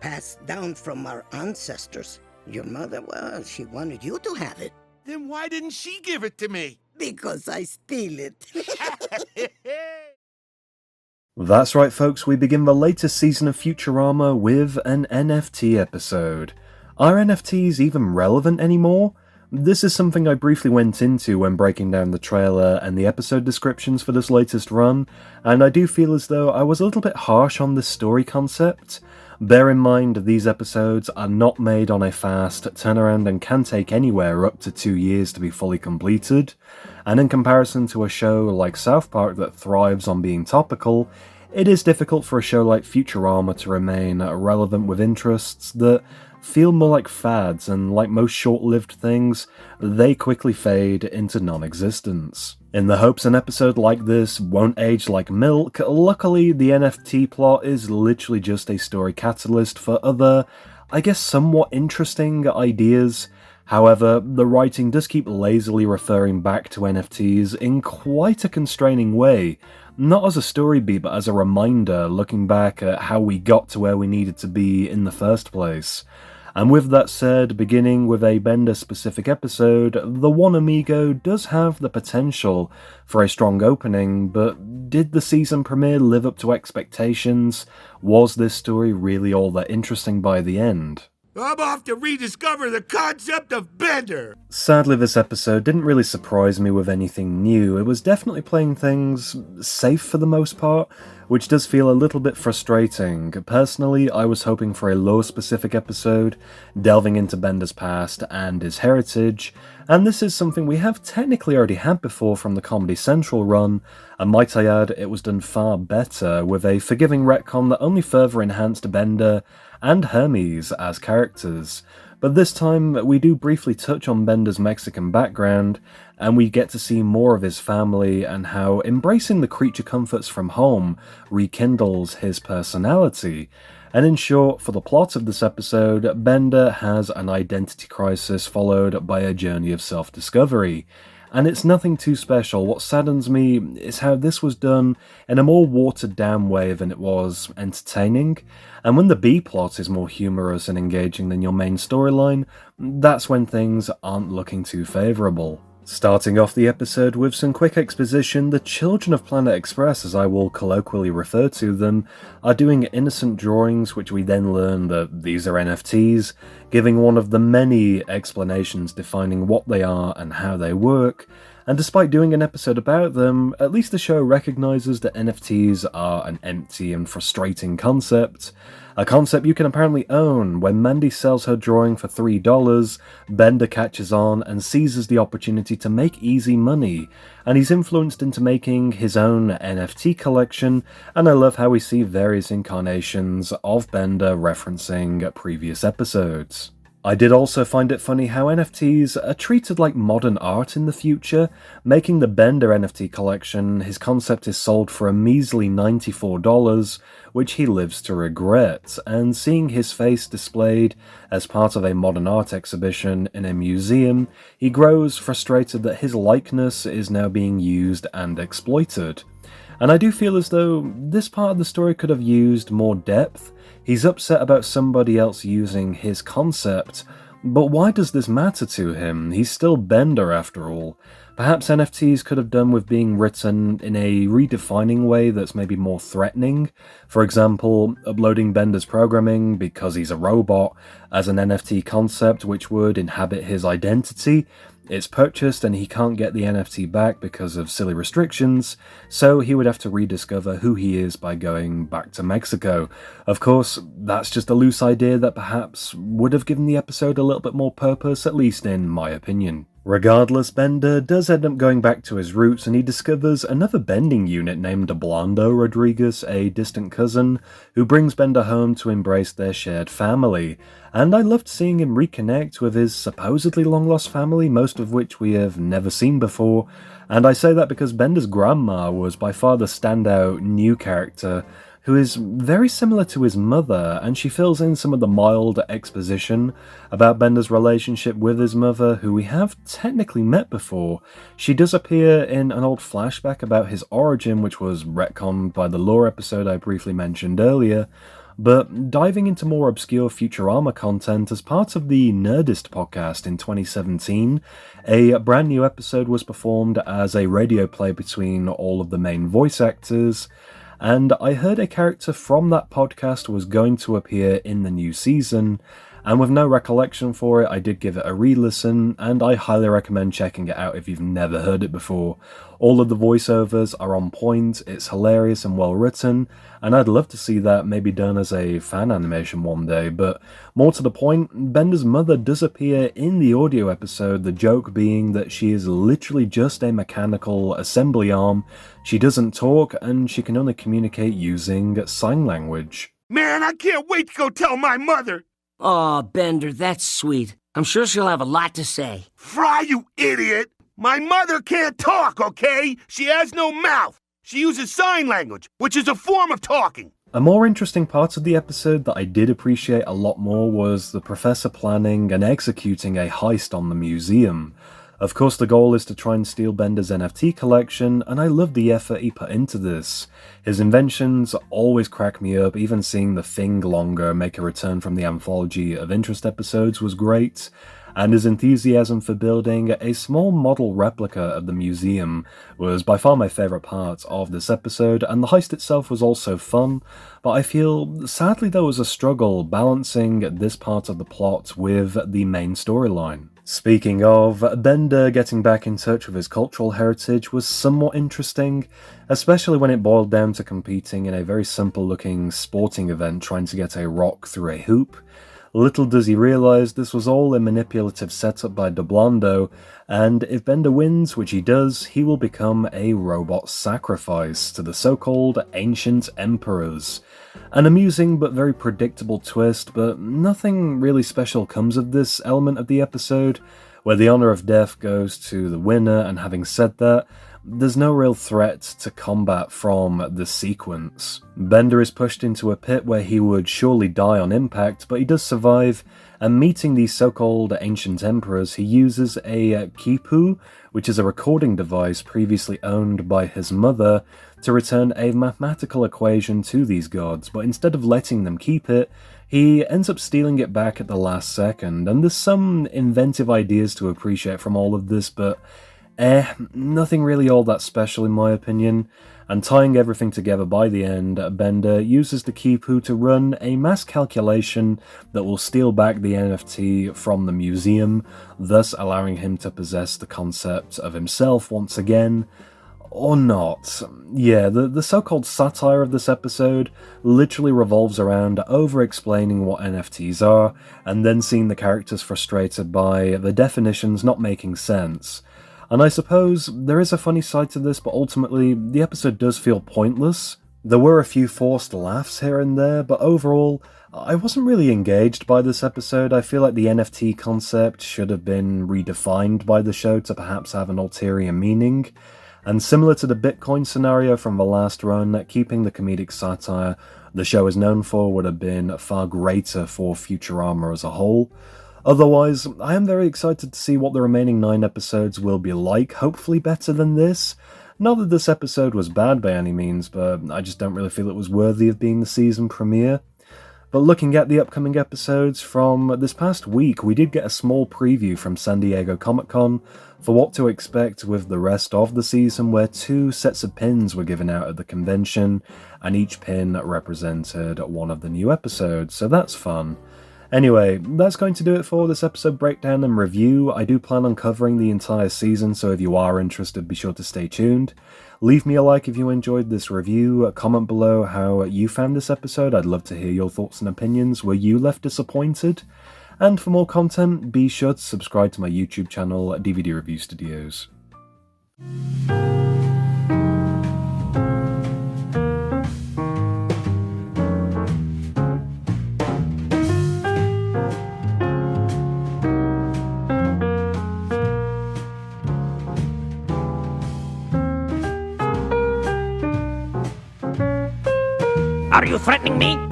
passed down from our ancestors. Your mother, well, she wanted you to have it. Then why didn't she give it to me? Because I steal it. That's right, folks, we begin the latest season of Futurama with an NFT episode. Are NFTs even relevant anymore? This is something I briefly went into when breaking down the trailer and the episode descriptions for this latest run, and I do feel as though I was a little bit harsh on this story concept. Bear in mind, these episodes are not made on a fast turnaround and can take anywhere up to 2 years to be fully completed, and in comparison to a show like South Park that thrives on being topical, it is difficult for a show like Futurama to remain relevant with interests that feel more like fads, and like most short-lived things, they quickly fade into non-existence. In the hopes an episode like this won't age like milk, luckily the NFT plot is literally just a story catalyst for other, I guess somewhat interesting ideas. However, the writing does keep lazily referring back to NFTs in quite a constraining way, not as a story beat but as a reminder looking back at how we got to where we needed to be in the first place. And with that said, beginning with a Bender-specific episode, the one Amigo does have the potential for a strong opening, but did the season premiere live up to expectations? Was this story really all that interesting by the end? I'm off to rediscover the concept of Bender! Sadly, this episode didn't really surprise me with anything new. It was definitely playing things safe for the most part, which does feel a little bit frustrating. Personally, I was hoping for a lore-specific episode, delving into Bender's past and his heritage, and this is something we have technically already had before from the Comedy Central run, and might I add, it was done far better, with a forgiving retcon that only further enhanced Bender and Hermes as characters. But this time, we do briefly touch on Bender's Mexican background, and we get to see more of his family and how embracing the creature comforts from home rekindles his personality. And in short, for the plot of this episode, Bender has an identity crisis followed by a journey of self-discovery. And it's nothing too special. What saddens me is how this was done in a more watered down way than it was entertaining. And when the B-plot is more humorous and engaging than your main storyline, that's when things aren't looking too favourable. Starting off the episode with some quick exposition, the children of Planet Express, as I will colloquially refer to them, are doing innocent drawings which we then learn that these are NFTs, giving one of the many explanations defining what they are and how they work. And despite doing an episode about them, at least the show recognises that NFTs are an empty and frustrating concept. A concept you can apparently own. When Mandy sells her drawing for $3, Bender catches on and seizes the opportunity to make easy money, and he's influenced into making his own NFT collection, and I love how we see various incarnations of Bender referencing previous episodes. I did also find it funny how NFTs are treated like modern art in the future. Making the Bender NFT collection, his concept is sold for a measly $94, which he lives to regret, and seeing his face displayed as part of a modern art exhibition in a museum, he grows frustrated that his likeness is now being used and exploited. And I do feel as though this part of the story could have used more depth. He's upset about somebody else using his concept, but why does this matter to him? He's still Bender after all. Perhaps NFTs could have done with being written in a redefining way that's maybe more threatening. For example, uploading Bender's programming because he's a robot as an NFT concept which would inhabit his identity. It's purchased and he can't get the NFT back because of silly restrictions, so he would have to rediscover who he is by going back to Mexico. Of course, that's just a loose idea that perhaps would have given the episode a little bit more purpose, at least in my opinion. Regardless, Bender does end up going back to his roots and he discovers another bending unit named Blondo Rodriguez, a distant cousin, who brings Bender home to embrace their shared family. And I loved seeing him reconnect with his supposedly long-lost family, most of which we have never seen before. And I say that because Bender's grandma was by far the standout new character, who is very similar to his mother, and she fills in some of the mild exposition about Bender's relationship with his mother, who we have technically met before. She does appear in an old flashback about his origin, which was retconned by the lore episode I briefly mentioned earlier. But diving into more obscure Futurama content as part of the Nerdist podcast in 2017, a brand new episode was performed as a radio play between all of the main voice actors, and I heard a character from that podcast was going to appear in the new season, and with no recollection for it, I did give it a re-listen, and I highly recommend checking it out if you've never heard it before. All of the voiceovers are on point, it's hilarious and well written, and I'd love to see that maybe done as a fan animation one day, but more to the point, Bender's mother does appear in the audio episode, the joke being that she is literally just a mechanical assembly arm, she doesn't talk, and she can only communicate using sign language. Man, I can't wait to go tell my mother! Aw, Bender, that's sweet. I'm sure she'll have a lot to say. Fry, you idiot! My mother can't talk, okay? She has no mouth. She uses sign language, which is a form of talking. A more interesting part of the episode that I did appreciate a lot more was the professor planning and executing a heist on the museum. Of course, the goal is to try and steal Bender's NFT collection, and I love the effort he put into this. His inventions always crack me up, even seeing the Thing Longer make a return from the Anthology of Interest episodes was great, and his enthusiasm for building a small model replica of the museum was by far my favourite part of this episode, and the heist itself was also fun, but I feel sadly there was a struggle balancing this part of the plot with the main storyline. Speaking of, Bender getting back in touch with his cultural heritage was somewhat interesting, especially when it boiled down to competing in a very simple looking sporting event trying to get a rock through a hoop. Little does he realise this was all a manipulative setup by Doblando, and if Bender wins, which he does, he will become a robot sacrifice to the so-called ancient emperors. An amusing but very predictable twist, but nothing really special comes of this element of the episode, where the honour of death goes to the winner, and having said that, there's no real threat to combat from the sequence. Bender is pushed into a pit where he would surely die on impact, but he does survive, and meeting these so-called ancient emperors, he uses a quipu, which is a recording device previously owned by his mother, to return a mathematical equation to these gods, but instead of letting them keep it, he ends up stealing it back at the last second, and there's some inventive ideas to appreciate from all of this, but nothing really all that special in my opinion, and tying everything together by the end, Bender uses the quipu to run a mass calculation that will steal back the NFT from the museum, thus allowing him to possess the concept of himself once again. Or not. Yeah, the so-called satire of this episode literally revolves around over-explaining what NFTs are, and then seeing the characters frustrated by the definitions not making sense. And I suppose there is a funny side to this, but ultimately, the episode does feel pointless. There were a few forced laughs here and there, but overall, I wasn't really engaged by this episode. I feel like the NFT concept should have been redefined by the show to perhaps have an ulterior meaning. And similar to the Bitcoin scenario from the last run, keeping the comedic satire the show is known for would have been far greater for Futurama as a whole. Otherwise, I am very excited to see what the remaining 9 episodes will be like, hopefully better than this. Not that this episode was bad by any means, but I just don't really feel it was worthy of being the season premiere. But looking at the upcoming episodes from this past week, we did get a small preview from San Diego Comic-Con for what to expect with the rest of the season, where 2 sets of pins were given out at the convention, and each pin represented one of the new episodes, so that's fun. Anyway, that's going to do it for this episode breakdown and review. I do plan on covering the entire season, so if you are interested, be sure to stay tuned. Leave me a like if you enjoyed this review, comment below how you found this episode. I'd love to hear your thoughts and opinions. Were you left disappointed? And for more content, be sure to subscribe to my YouTube channel, DVD Review Studios. Are you threatening me?